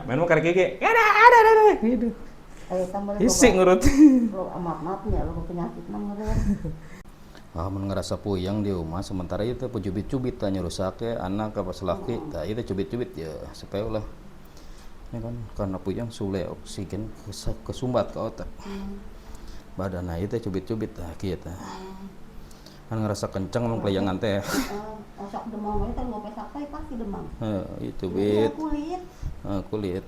Main mau karek gigi. Ada gitu. Isi ngurut. Lo amat-amatnya lo penyakit namanya. mun ngerasa puyeng di rumah sementara itu pejubit-cubit tanya rusaknya anak apa selaki tah itu cubit-cubit ya supaya ulah ini kan karena puyeng sule oksigen kesumbat ke otak badan itu cubit-cubit tah kieu tah kan ngerasa kenceng emang kelayangan teh Osak demam itu lo pesak teh pasti demam. itu cubit Kulit. kulit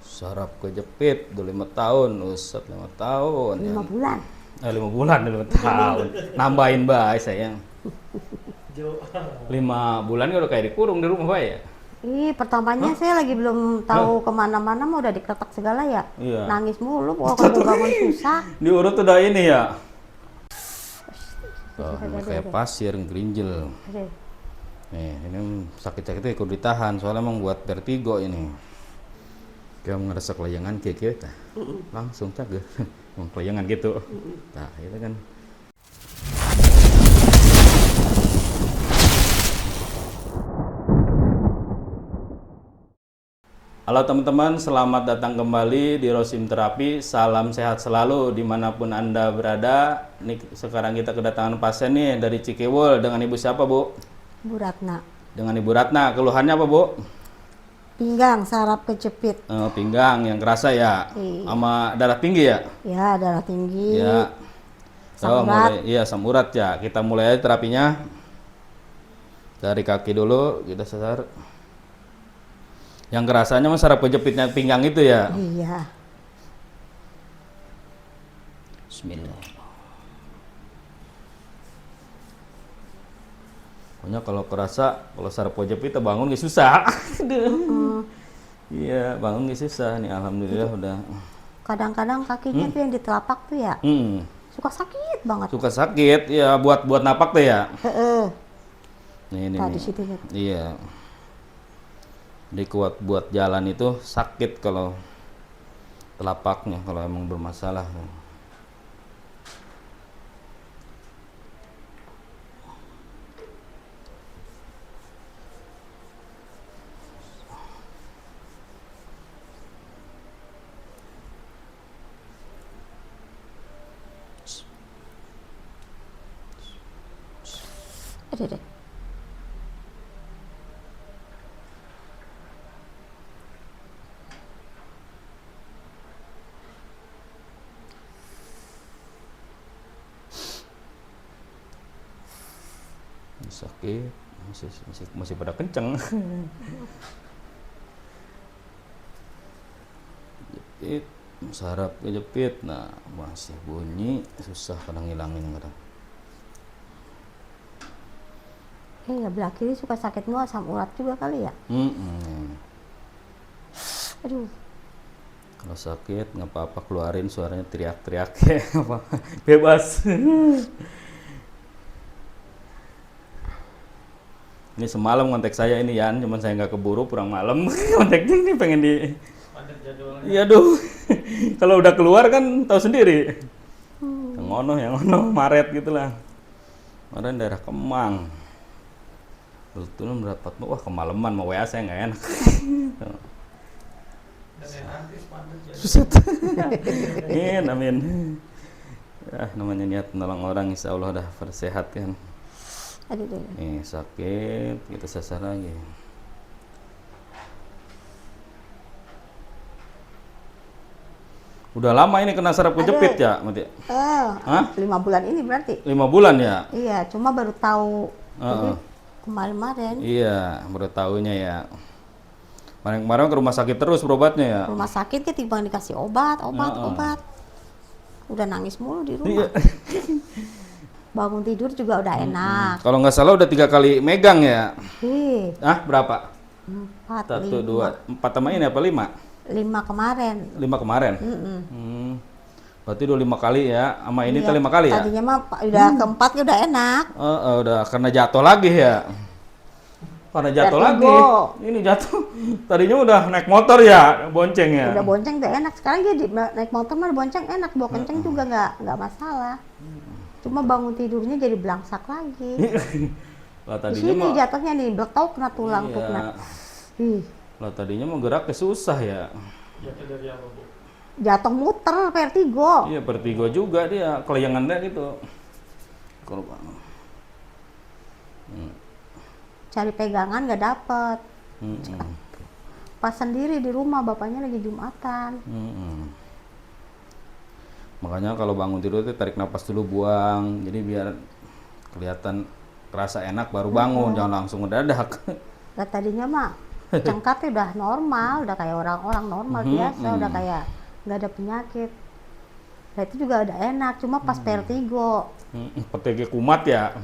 saraf kejepit udah 5 tahun usap 5 tahun 5 bulan. 5 bulan 5 tahun nambahin bae sayang 5 bulan udah kayak dikurung di rumah bae ya. Pertamanya saya lagi belum tahu kemana-mana mau udah diketok segala ya. Iya. Nangis mulu, pokoknya mau bangun susah. Diurut udah ini ya. Kayak pasir gerinjel. Nih, ini sakit-sakitnya ikut ditahan soalnya emang buat vertigo ini. Kayak ngerasa kelayangan kayak tah. Langsung cageh. Emang kelayangan gitu. Nah, itu kan. Halo teman-teman, selamat datang kembali di Rosim Terapi. Salam sehat selalu dimanapun Anda berada. Nih, sekarang kita kedatangan pasien nih dari Cikewol. Dengan Ibu siapa, Bu? Bu Ratna. Dengan Ibu Ratna. Keluhannya apa, Bu? Pinggang, saraf kejepit. Pinggang yang kerasa ya? Iya. Sama darah tinggi ya? Ya, darah tinggi. Ya. Asam urat. Mulai, iya, asam urat ya. Kita mulai aja terapinya. Dari kaki dulu, kita sesar. Yang kerasanya mah saraf kejepitnya pinggang itu ya? Iya. Bismillah. Pokoknya kalau kerasa, kalau saraf kejepit kita bangun gak susah. Iya, bangun gak susah nih. Alhamdulillah udah. Kadang-kadang kakinya tuh yang di telapak tuh ya. Suka sakit banget. Suka sakit, ya buat napak tuh ya. Nih. Di situ nih. Iya. Jadi kuat buat jalan itu sakit kalau telapaknya kalau emang bermasalah. Ada. Sakit masih pada kenceng. Jepit, saraf kejepit, nah masih bunyi susah kadang ngilangin kadang. Iya, belah kiri suka sakit mulu, asam urat juga kali ya. Aduh. Kalau sakit nggak apa-apa keluarin suaranya teriak-teriak ya apa bebas. Ini semalam kontak saya ini Yan, cuman saya nggak keburu pulang malam. Kontaknya ini pengen di. Iya duh. Kalau udah keluar kan tahu sendiri. Yang ono Maret gitulah. Kemarin daerah Kemang. Betul mendapat wah kemalaman mau WA saya nggak enak. Susah. Amin. Namanya niat menolong orang insya Allah udah bersehat kan. Aduh. Nih sakit, kita sasar lagi. Udah lama ini kena saraf kejepit ya, Mati? 5 bulan ini berarti? 5 bulan ya? Iya, cuma baru tahu kemarin. Iya, baru tahunya ya. Kemarin ke rumah sakit terus berobatnya ya? Rumah sakit ketimbang dikasih obat. Udah nangis mulu di rumah. Iya. Bangun tidur juga udah enak. Kalau nggak salah udah 3 kali megang ya? Berapa? 4, 1, 2, 4 sama ini apa 5? 5 kemarin. 5 kemarin? Berarti udah 5 kali ya? Sama ini 5 kali ya? Tadinya mah udah keempat udah enak. Udah karena jatuh lagi ya? Karena jatuh lagi. Ini jatuh. Tadinya udah naik motor ya, bonceng ya? Udah bonceng udah enak. Sekarang dia naik motor mah bonceng enak. Bawa kenceng juga nggak masalah. Cuma bangun tidurnya jadi belangsak lagi. Lah Di sini jatuhnya nih, belok tahu kena tulang tuh kena. Lah tadinya mau geraknya susah ya. Jatuh dari apa, Bu? Jatuh muter vertigo. Iya, vertigo juga dia, kelayangannya gitu. Kalau Cari pegangan nggak dapet. Mm-mm. Pas sendiri di rumah, bapaknya lagi Jumatan. Mm-mm. Makanya kalau bangun tidur itu tarik napas dulu, buang. Jadi biar kelihatan kerasa enak baru bangun, jangan langsung ngedadak. Nah, tadinya mah cengkapnya udah normal, udah kayak orang-orang normal biasa, udah kayak nggak ada penyakit. Nah itu juga udah enak, cuma pas vertigo. Petek kumat ya.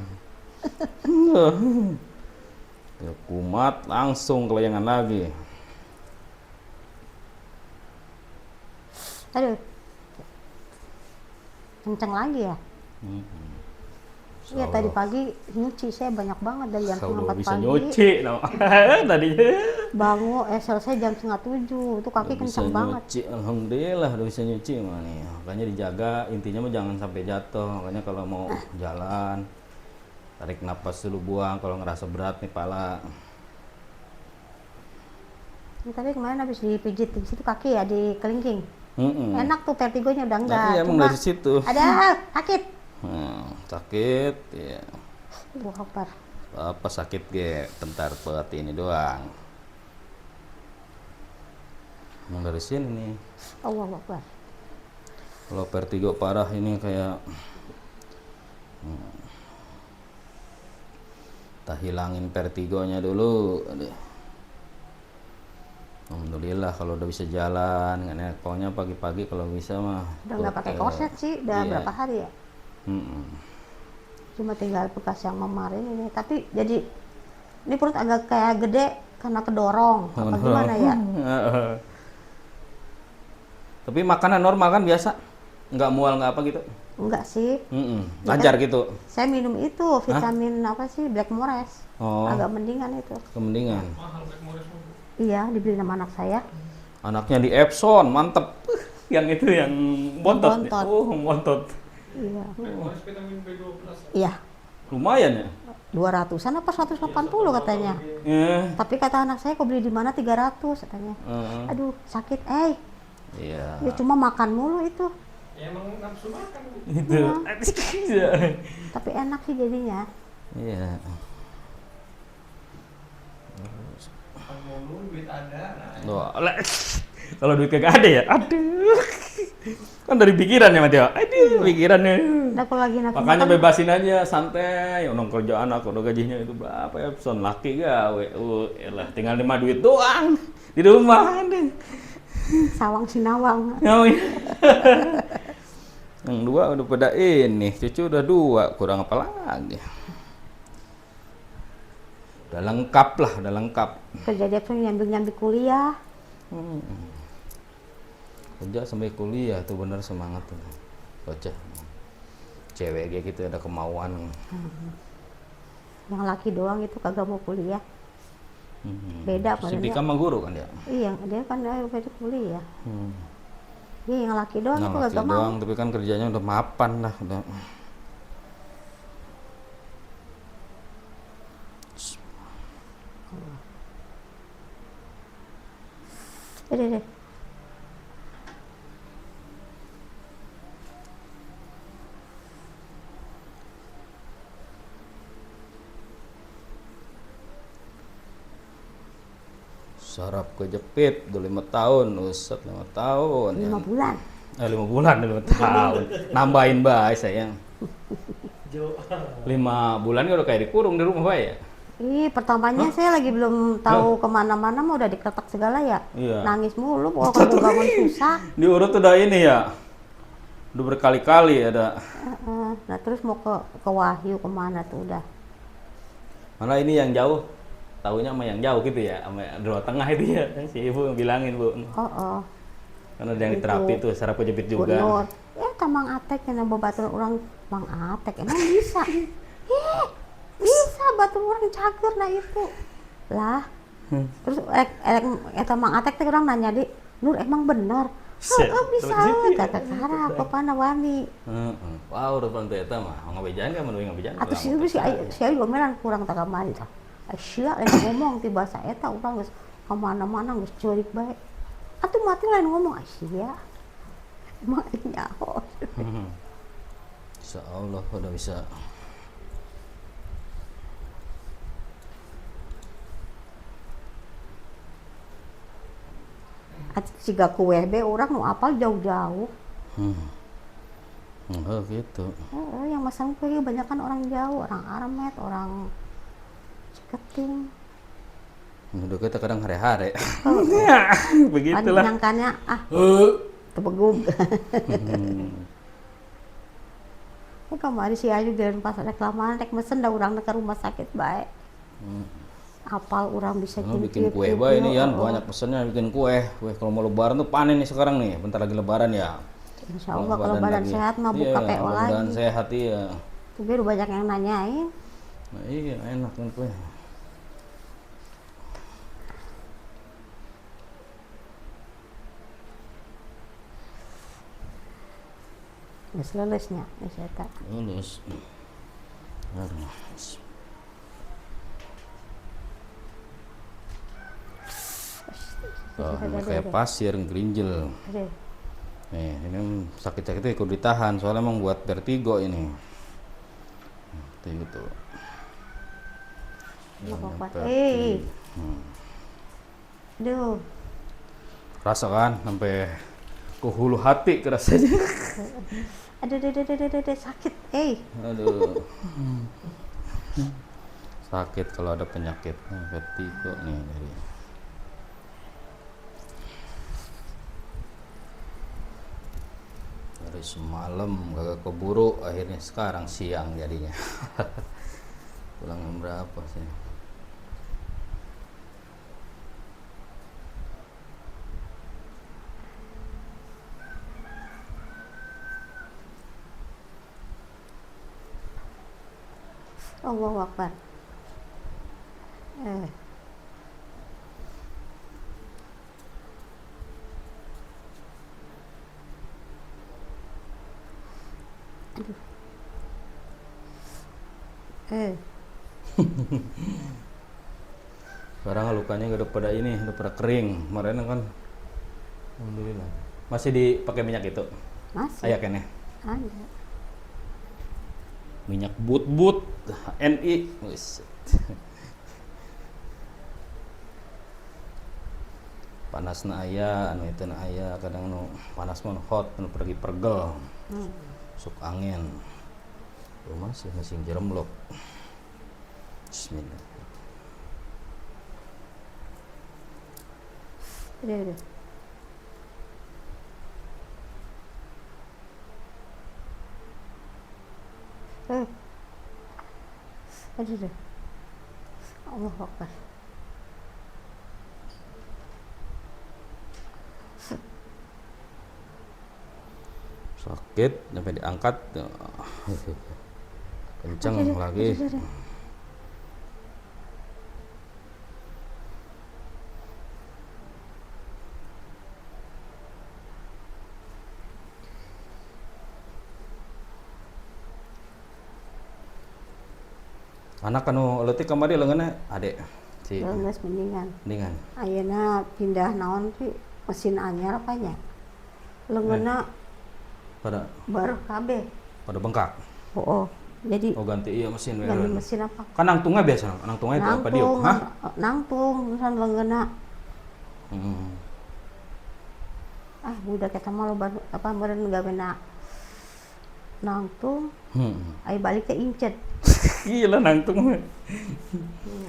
Ya, kumat langsung kelayangan lagi. Aduh, kenceng lagi ya. Iya tadi pagi nyuci saya banyak banget dari jam Kalau 4 bisa pagi. nyuci, no. Tadinya. Bangun, selesai jam 6:30, itu kaki Udah bisa kenceng banget. nyuci, alhamdulillah udah bisa nyuci mah nih. Makanya dijaga, intinya mah jangan sampai jatuh. Makanya kalau mau jalan, tarik napas dulu, buang kalau ngerasa berat nih pala. Ini tadi kemarin habis dipijit di situ kaki ya, di kelingking. Mm-mm. Enak tuh vertigonya udah enggak. Nah, iya emang Cuma dari situ. ada sakit. Sakit, ya. Wah, Akbar. Apa sakit ge, bentar buat ini doang. Emang dari sini nih. Allah Akbar. Kalau vertigo parah ini kayak kita hilangin vertigonya dulu. Aduh. Alhamdulillah kalau udah bisa jalan, nggak enak. Pokoknya pagi-pagi kalau bisa mah. Udah nggak pakai korset sih, udah iya. berapa hari ya? Cuma tinggal bekas yang memar ini. Tapi jadi ini perut agak kayak gede karena kedorong. Apa gimana ya? Tapi makanan normal kan biasa? Nggak mual nggak apa gitu? Enggak sih. Lancar gitu? Saya minum itu vitamin apa sih Blackmores. Oh, Agak mendingan itu. kemendingan. Mahal Blackmores, Bu. Iya, dibeli sama anak saya. Anaknya di Epson, mantep. Yang itu yang bontot. Bontot. Oh, bontot. Iya. Blackmores vitamin B12. Iya. Lumayan ya? 200-an apa 180 katanya. Tapi kata anak saya kok beli di mana 300 katanya. Aduh, sakit. Iya. Ya cuma makan mulu itu. Ya emang nafsu makan, Bu. Itu. Tapi enak sih jadinya. Iya. Makan mulu, duit ada. Nah, Loh, kalau duit kagak ada ya? Aduh. Kan dari pikiran ya, Mateo. Aduh, pikirannya. Udah kalau lagi nafsu Makanya makan, bebasin aja, santai. Unang kerja anak, udah gajinya itu berapa ya? Son laki gawe. Elah, tinggal 5 duit doang di rumah. sawang sinawang. Oh, iya. Yang 2 udah pada ini, cucu udah 2, kurang apa lagi? Udah lengkap lah, udah lengkap. Kerja dia tuh nyambi kuliah. Kerja sampai kuliah tuh bener semangat tuh. Bocah. Cewek kayak gitu ada kemauan. Yang laki doang itu kagak mau kuliah. Beda Si padahal Pika mah guru kan dia? Iya, dia kan udah kuliah. Dia yang laki doang Nah, itu laki kagak mau. doang, tapi kan kerjanya udah mapan lah, udah. Deh. Sarap kejepit, udah 5 tahun, usat 5 tahun. 5 bulan. 5 bulan, 5 tahun. Nambahin bae sayang. 5 bulan udah kayak dikurung di rumah bae ya? Pertamanya saya lagi belum tahu kemana-mana mau udah diketok segala ya. Iya. Nangis mulu, pokoknya kalau bangun susah. Diurut udah ini ya? Udah berkali-kali ada. Nah terus mau ke Wahyu kemana tuh udah. Mana ini yang jauh? Tahunya sama yang jauh gitu ya, sama Jawa Tengah itu ya. Si ibu bilangin, Bu. Karena ada yang terapi tuh, sarap kejepit juga. Gunur. Mang Atek yang batur orang Mang Atek emang bisa. Bisa batur orang cager nah itu. Lah. Terus eta Mang Atek teh orang nanya di, "Nur emang bener?" Bisa kata sarap pepana wani. Wow, udah pantai eta mah. Ngabejan kan menurut ngabejan. Atuh si ayu gomelan kurang tak kamari tah. Sia lain ngomong ti bahasa eta urang geus kemana-mana nggak curik baik. Atuh mati lain ngomong Asia. Emang nyaho. Insya Allah udah bisa. Atuh siga kue be orang mau apal jauh-jauh. Oh gitu. Yang masang kue kebanyakan orang jauh, orang Armet, orang Ciketing. Udah kita kadang hari-hari. Begitulah. Nyangkanya tebegug. Kemarin si Ayu dari pas reklaman rek mesen dah urang ke rumah sakit baik. Apal orang bisa Bikin kue bae ini Yan, banyak pesennya bikin kue. Kalau mau lebaran tuh panen nih sekarang nih, bentar lagi lebaran ya. Insya Allah kalau badan sehat mah buka PO lagi. Badan sehat iya. Tuh biar banyak yang nanyain. Nah, iya enak kan kue. Geus leulesnya, geus eta. Lulus. Kayak pasir, gerinjel. Nih, ini sakit-sakitnya ikut ditahan, soalnya emang buat vertigo ini. Gitu. Aduh. Rasa kan sampai ke hulu hati kerasanya. Aduh, sakit. Aduh. Sakit kalau ada penyakit vertigo nih dari semalam kagak keburu, akhirnya sekarang siang jadinya. Pulang jam berapa sih? Allahu Akbar. Sekarang lukanya udah pada ini, udah pada kering. Kemarin kan, alhamdulillah. Masih dipakai minyak itu? Masih. Ayakannya? Ada. Minyak but HNI. Panas na aya, anu itu na aya, kadang nu panas mah hot, nu pergi pergel. Masuk angin. Masih jeremlok. Bismillah. Udah. Aduh. Allahu Akbar. Sakit sampai diangkat. Kenceng lagi. Anak anu leutik kamari leungeunna adek si Geus mendingan. mendingan. Ayeuna pindah naon sih mesin anyar apanya? Leungeunna Pada baru kabeh. pada bengkak. Oh. Jadi Ganti iya mesin we. ganti mesin apa? Kan nangtungnya biasa, nangtungnya itu apa diuk? Hah? Nangtung, misalnya leungeunna. Budak eta mah loba apa meureun gawena nangtung. Ai balik ke incet. Gila nangtung.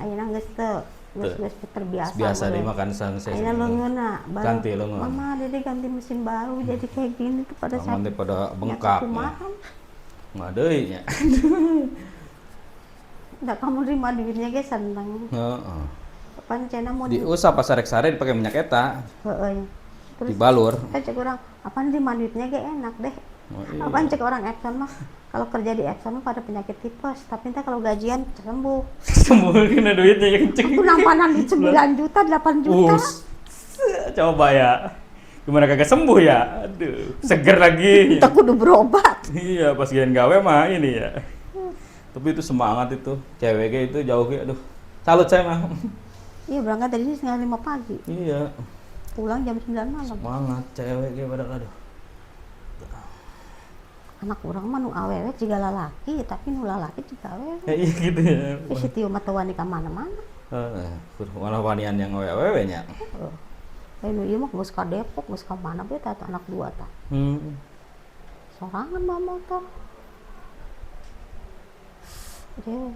Ayeuna geus teu, geus terbiasa. Biasa deh makan sang saya. Ayeuna leungeunna baru. Ganti leungeun. Mama, Dede ganti mesin baru jadi kayak gini tuh pada saat. Aman pada bengkak. Mah deui nya. Da kamu terima duitnya ge santang. Heeh. Kapan cenah mau Diusap pas sarek-sarek dipakai minyak eta. Heeh. Terus Dibalur. cek orang, apaan terima duitnya ge enak deh. iya. Apaan cek orang Epson mah kalau kerja di Epson mah pada penyakit tipes, tapi entah kalau gajian sembuh. Semua kena duitnya yang kenceng. Aku nampanan di 9 juta, 8 juta. Coba ya. Gimana kagak sembuh ya? Aduh, seger lagi. Kita kudu berobat. Iya, pas giliran gawe mah ini ya. Tapi itu semangat itu. Ceweknya itu jauh ke aduh. Salut saya mah. Iya, berangkat dari sini setengah 5 pagi. Iya. Pulang jam 9 malam. Semangat cewek ge pada aduh. Anak orang mah nu awewe juga lalaki, tapi nu lalaki juga awewe. Ya iya gitu ya. Si Tio mah teu wani ka mana-mana. Malah wanian yang awewe nya. Nu ieu mah geus ka Depok, geus ka mana bae tah anak 2 tah. Sorangan bawa motor. Deh.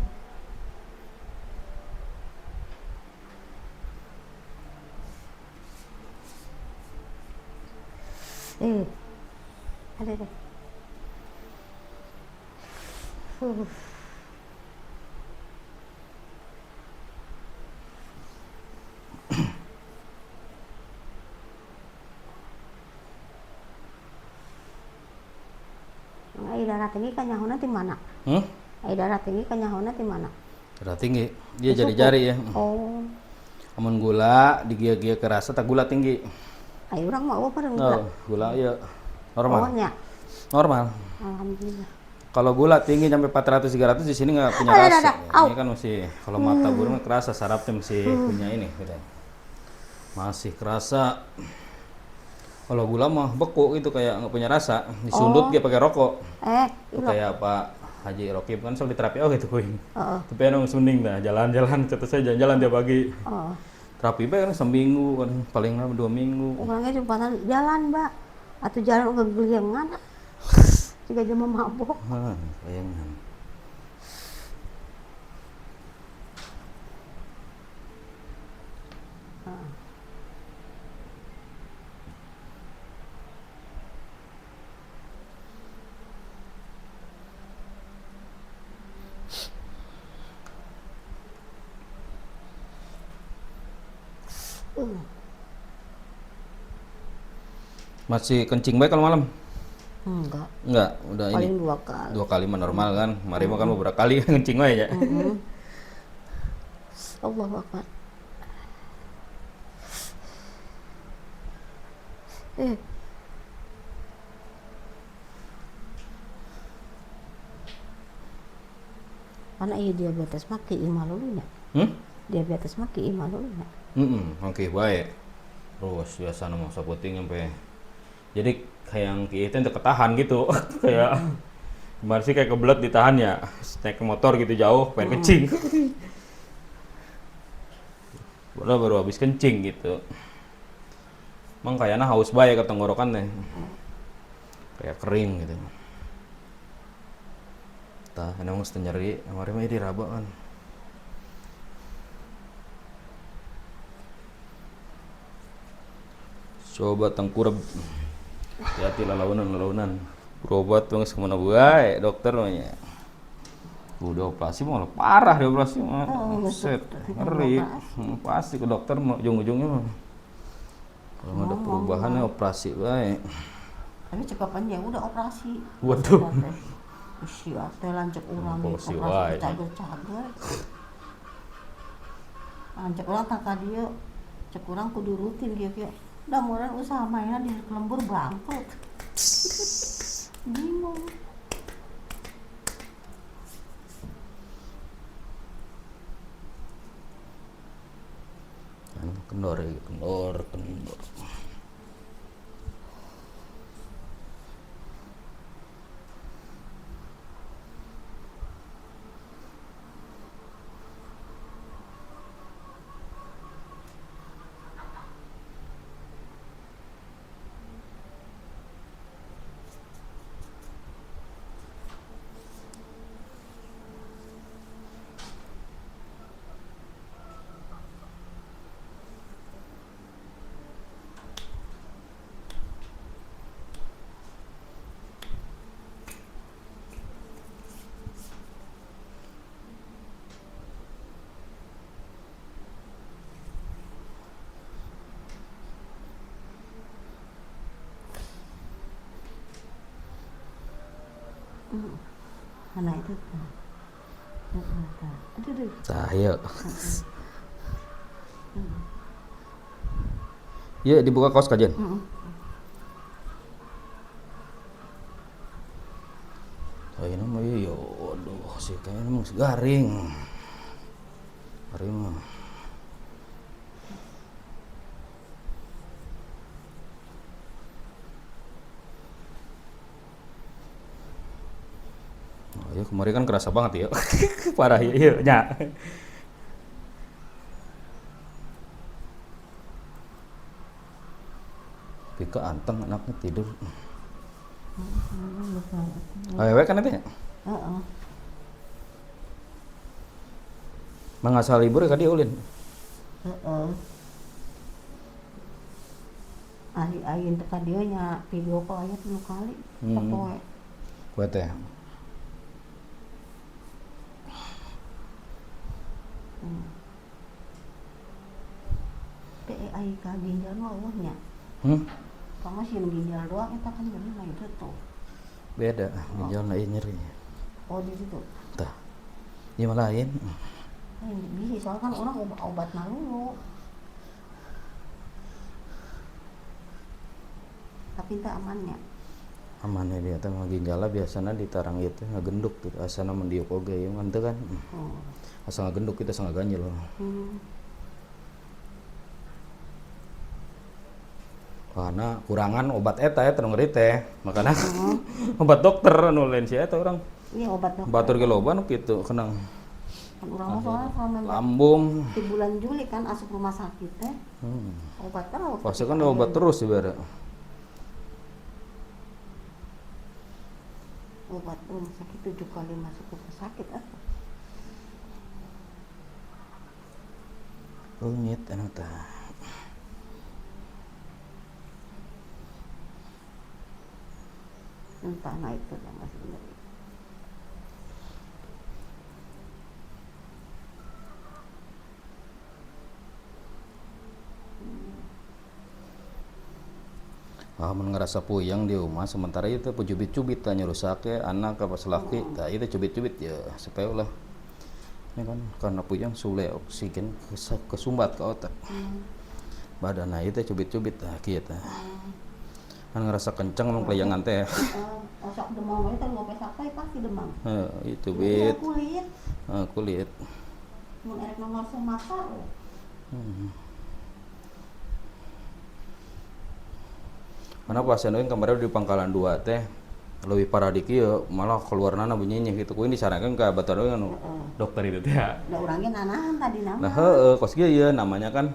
Ada deh. Ai darah tinggi kan nyahona di mana? Ai darah tinggi kan nyahona di mana? Darah tinggi. Dia Di suku? jari-jari ya. Oh. Amun gula digia-gia kerasa tak gula tinggi. Ai urang mah apa Oh, enggak? gula iya normal. Oh nya. Normal. Alhamdulillah. Kalau gula tinggi sampai 400 300 di sini nggak punya Ada, rasa. ada. Au. Ini kan masih kalau mata burung kerasa sarafnya masih punya ini gitu. Masih kerasa. Kalau gula mah beku gitu kayak nggak punya rasa. Disundut dia pakai rokok. Itu Ilok. kayak Pak Haji Rokib kan sok diterapi gitu kuing. Heeh. Tapi emang sunding dah jalan-jalan kata saya jalan-jalan tiap pagi. Oh. Terapi kan seminggu kan paling lama 2 minggu. Orangnya cuma jalan, Mbak. Atau jalan ke geliangan. Juga jam mabok. Bayangan. Masih kencing baik kalau malam? Enggak. Enggak, udah Paling ini 2 kali. 2 kali mah normal kan. Kemarin mah kan beberapa kali kencing wae ya. Allahu Akbar. Mana iya diabetes mah ki imah lulunya. Diabetes mah ki imah lulunya. Oke, baik. Terus biasa nama saputing sampai jadi kayak yang kita itu ketahan gitu. Kayak kemarin sih kayak kebelet ditahan ya. Naik ke motor gitu jauh pengen kencing. Baru habis kencing gitu. Emang kayaknya haus bae ke tenggorokan deh. Kayak kering gitu. Tah, emang mesti nyeri. Kemarin mah diraba kan. Coba tengkurap. Hati-hati launan. Berobat tuh kemana bae dokter namanya. Udah operasi malah parah dia operasi mah. Set, ngeri. Pasti ke dokter ujung-ujungnya mah. Kalau nggak ada perubahannya operasi baik. Tapi cekapannya udah operasi. Waduh. Usia teh lancet urang Operasi operasi wae. cager-cager. Lancet urang tak ka dieu. Cek urang kudu rutin kieu. Da muran usaha mainan di lembur bangkrut. Bingung. Kendor. Mana itu? Aduh. Cahaya. Iya, dibuka kaos kajian. Ini mah iya, aduh sih kayaknya emang garing. Garing mah. Ya kemarin kan kerasa banget ya. Parah ya, iya nya. Pika anteng anaknya tidur. Awewe kan itu ya? Heeh. Mangasal libur ka dia ulin. Heeh. Aing teh ka dieu nya video call aya 3 kali. Sapoe. Kuat teh. Teh aing ka ginjal mah eueuhnya. Kamu sih ginjal doang eta kan bener nah itu tuh. Beda, ginjal lain nyeri. Oh di situ. Tah. Ieu mah lain. Bisa soalnya kan orang obat dulu. Tapi itu amannya. Aman ya dia teh mah ginjalna biasana ditarang ieu teh ngagenduk gitu. Asana mendiuk oge ieu mah teu kan. Asa ngagenduk kita asa ngaganjel. Karena kurangan obat eta ya terus ngeri teh. Makana obat dokter anu lain sia eta urang. Iya obat dokter. Batur ge loba nu kitu kenang. Kan urang mah soalnya selama Lambung. di bulan Juli kan asup rumah sakit teh. Obat terus. Pasti kan obat terus ibarat. Obat rumah sakit 7 kali masuk rumah sakit apa? Rumit anu tah. Entah nah itu yang masih benar. Mun ngerasa puyeng di rumah sementara itu pujubit-cubit tanya rusak ya anak apa selaki tah itu cubit-cubit ya supaya ulah ini kan karena puyeng sule oksigen kesumbat ke otak badan itu cubit-cubit tah kieu tah kan ngerasa kenceng emang kelayangan teh Sok demam we teh ngopi sapai pasti demam. Itu bit Kulit. kulit Mun erek nomor mata. Mana pasien euy kemarin di Pangkalan 2 teh leuwih parah di kieu malah keluarna bunyinya gitu kuing disarankeun ka batur euy anu dokter itu teh. Da urang ge nanahan tadi nama. Nah heueuh kos kieu ieu namanya kan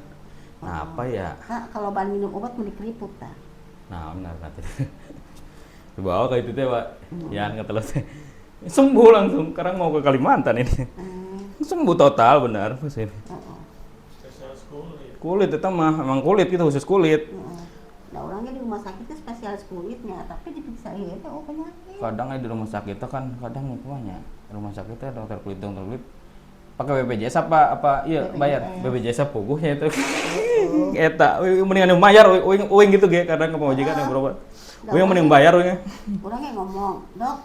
nah, apa ya? Nah, kalau bahan minum obat meni keriput tah. Nah benar nanti. Dibawa ke itu teh Pak. Ya ngeteles teh. Sembuh langsung sekarang mau ke Kalimantan ini. Sembuh total benar pasien. Spesialis kulit. Kulit itu mah emang kulit gitu khusus kulit. Nah orangnya di rumah sakit itu spesialis kulitnya, tapi diperiksa ya itu oh penyakit. Kadang di rumah sakit itu kan kadang namanya rumah sakit itu dokter kulit pakai BPJS apa iya bayar BPJS puguh ya itu. Eta mendingan bayar uing gitu ge kadang kemajikan yang berobat. Uing mending bayar uing. Orangnya ngomong, "Dok,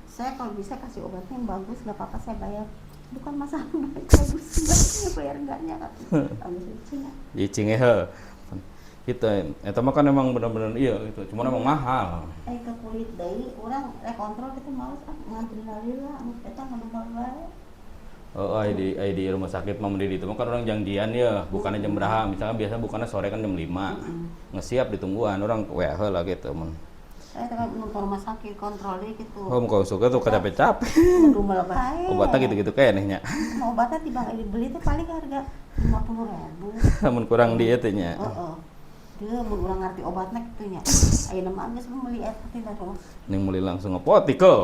saya kalau bisa kasih obatnya yang bagus, enggak apa-apa saya bayar." Bukan masalah bagus, bayar enggaknya kan. Bagus Cina. Di Cingehe. Kita eta mah kan emang bener-bener iya gitu. Cuma emang mahal. Ke kulit deui urang rek kontrol kitu males ngantri lalila anu eta ngadumel bae. Oh, di rumah sakit mah di itu mah kan orang janjian ya, bukannya jam berapa. Misalnya biasa bukannya sore kan jam 5. Ngesiap ditungguan orang WA heula gitu mun. Eta kan ke rumah sakit kontrol deui kitu. Oh, muka suka tuh capek-capek. Ngedumel bae. Obatnya gitu-gitu kenehnya. Obatnya tiba dibeli teh paling harga 50.000. Namun kurang di eta nya. Heeh. Dia mun urang ngarti obatna kitu nya. Ayeuna mah geus meuli eta tina tuh. Ning meuli langsung apotik ke.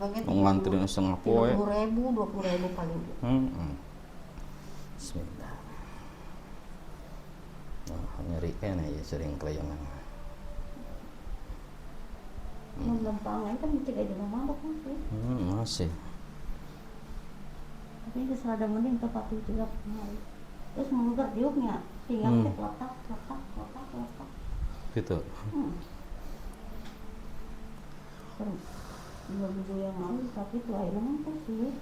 Bagian Ngantri setengah poe. 20.000 paling. Bismillah. Nyeri kene ya sering kelayangan. Mun lempang aja kan mencegah jeung mabok masih. Masih. Tapi geus rada mending tepat itu ya. Terus mundur diuknya, tinggal teh kotak. Gitu. Terus 2 minggu yang lalu tapi itu akhirnya mantap sih.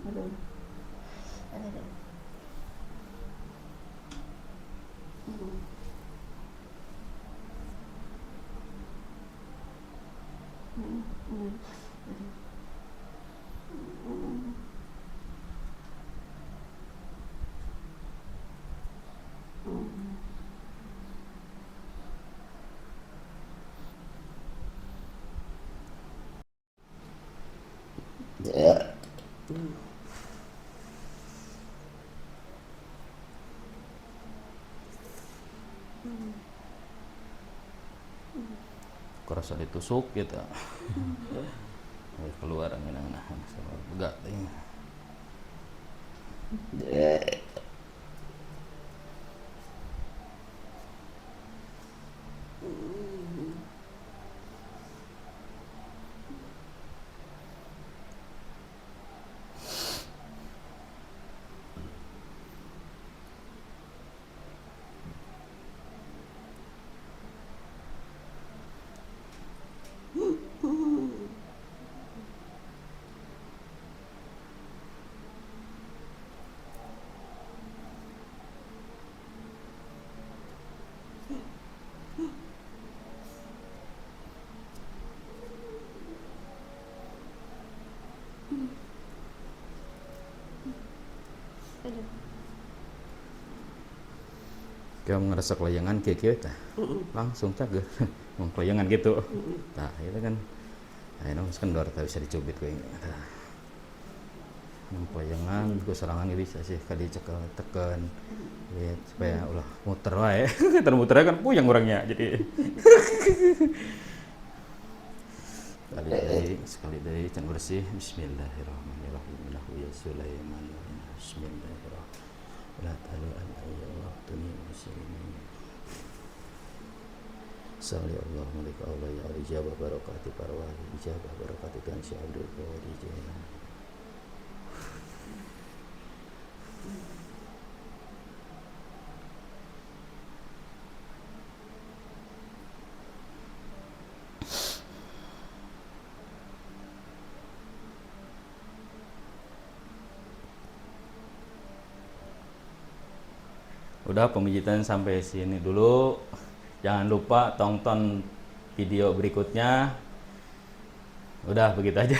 Aduh. Kerasa ditusuk gitu. Keluar angin sama begak ini. Kamu ngerasa kelayangan kayak langsung cager. Mau kelayangan gitu. Nah itu kan, nah ini kendor tak bisa dicubit kayak ini. Nah, kelayangan, gue serangan bisa sih kali cekel tekan, lihat supaya ulah muter wae. Muternya kan puyeng orangnya jadi. Sekali dari can bersih. Bismillahirrahmanirrahim. Ya Sulaiman. Bismillahirrahmanirrahim. La talu an ayyawtuni muslimin. Salli Allah malika Allah ya ijabah barakati parwali ijabah barakati dan syabdul qawadi jana. Udah pemijitan sampai sini dulu. Jangan lupa tonton video berikutnya. Udah begitu aja.